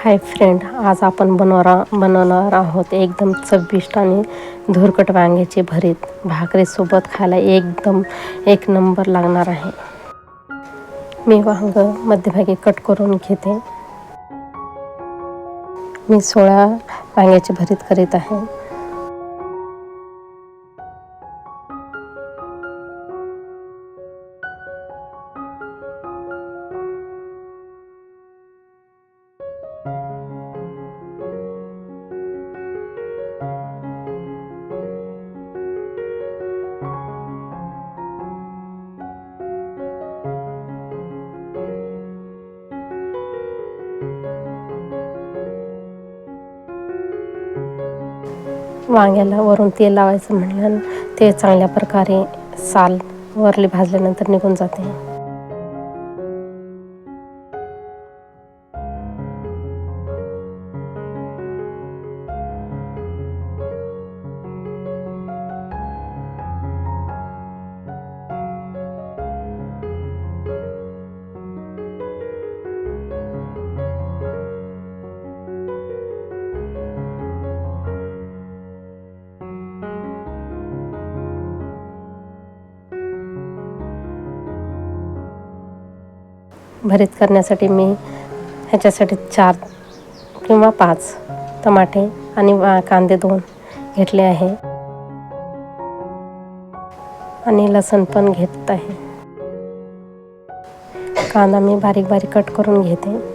Hi friend, आज आपण बनवणार आहोत एकदम चविष्ट आणि धुरकट वांग्याचे भरीत. भाकरीसोबत खायला एकदम एक नंबर लागणार आहे. मी वांग मध्यभागी कट करून घेते. मी 16 वांग्याचे भरीत करीत आहे. वांग्याला वरून तेल लावायचं म्हणलं ते चांगल्या प्रकारे साल वरली भाजल्यानंतर निघून जाते. भरीत करण्यासाठी मी ह्याच्यासाठी 4 किंवा 5 टमाटे आणि कांदे 2 घेतले आहे आणि लसूण पण घेत आहे. कांदा मी बारीक बारीक कट करून घेते.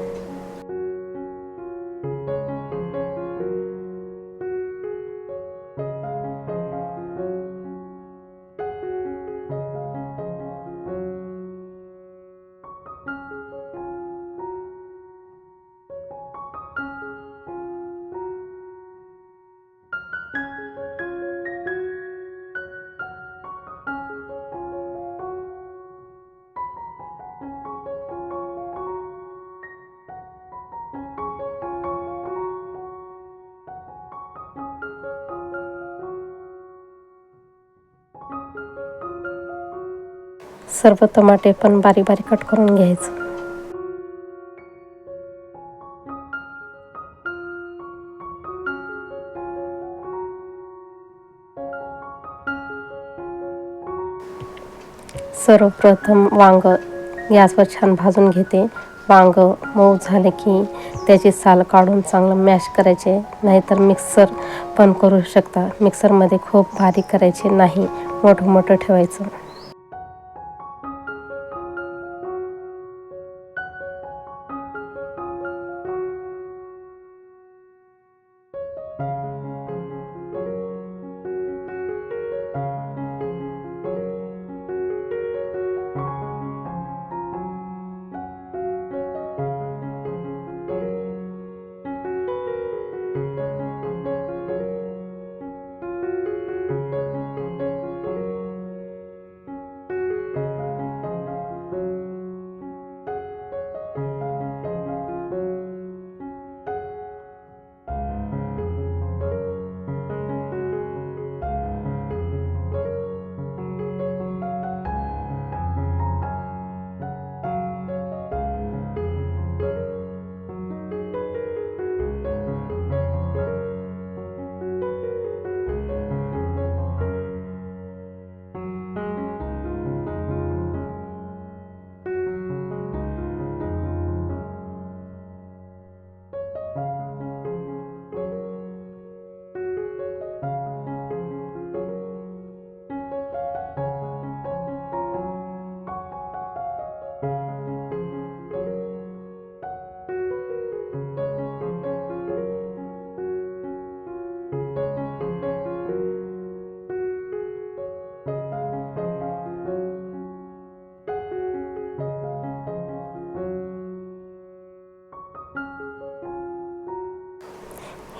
सर्व टमाटे पण बारीक बारीक कट करून घ्यायचं. सर्वप्रथम वांग गॅसवर छान भाजून घेते. वांग मऊ झाले की त्याची साल काढून चांगलं मॅश करायचे, नाहीतर मिक्सर पण करू शकता. मिक्सरमध्ये खूप बारीक करायचे नाही, मोठं मोठं ठेवायचं.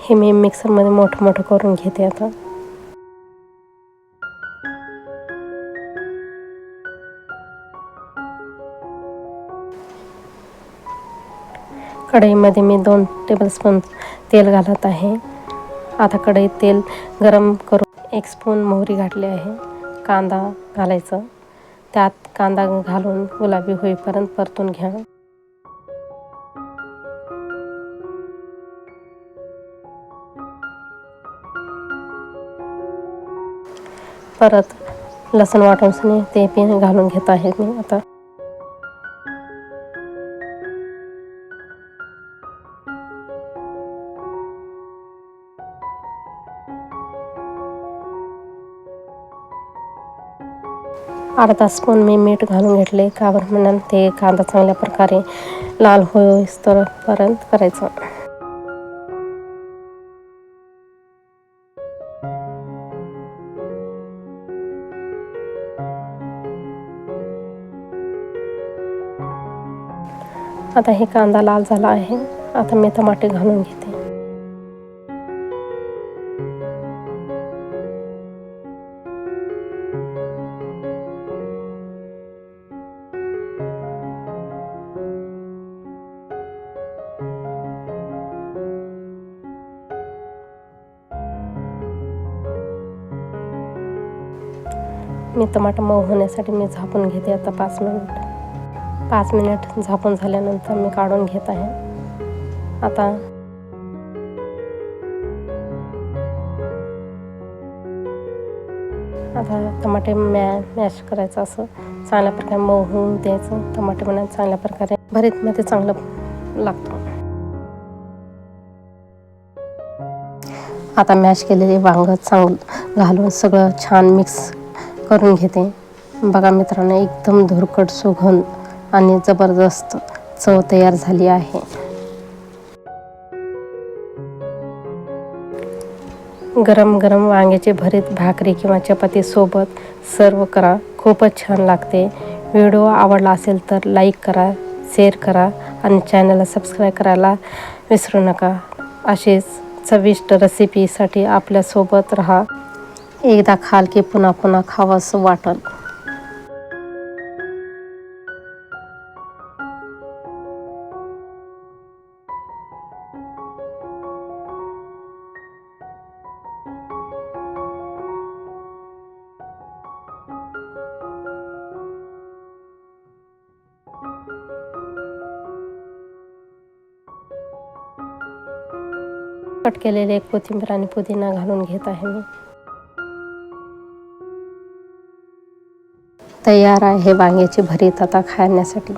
हे मी मिक्सरमध्ये मोठं मोठं करून घेते. आता कढईमध्ये मी 2 टेबलस्पून तेल घालत आहे. आता कढईत तेल गरम करून 1 स्पून मोहरी घातली आहे. कांदा घालायचं. त्यात कांदा घालून गुलाबी होईपर्यंत परतून घ्या. परत लसूण वाटून ते पण घालून घेत आहे मी आता. अर्धा स्पून मी मीठ घालून घेतले, का बरं म्हणून ते कांदा चांगल्या प्रकारे लाल होईस्तोवर पर्यंत करायचं. आता हे कांदा लाल झाला आहे. आता मी टमाटे घालून घेते. मी टमाटर मऊ होण्यासाठी मी झाकून घेते आता 5 मिनिट. 5 मिनिट झाकून झाल्यानंतर मी काढून घेत आहे. आता टमाटे मॅश करायचं, असं चांगल्या प्रकारे मऊ होऊन द्यायचं. टमाटे पण चांगल्या प्रकारे भरीतमध्ये चांगलं लागतं. आता मॅश केलेले वांगं चांगलं घालून सगळं छान मिक्स करून घेते. बघा मित्रांनो, एकदम धुरकट सुगंध आणि जबरदस्त चव तयार झाली आहे. गरम गरम वांग्याचे भरीत भाकरी किंवा चपाती सोबत सर्व करा. खूपच छान लागते. व्हिडिओ आवडला असेल तर लाईक करा, शेअर करा आणि चॅनलला सबस्क्राईब करायला विसरू नका. असेच चविष्ट रेसिपीसाठी आपल्यासोबत राहा. एकदा खाल की पुन्हा पुन्हा खावंसं वाटल. कट केलेले कोथिंबीर आणि पुदिना घालून घेत आहे मी. तयार आहे वांग्याची भरीत आता खाण्यासाठी.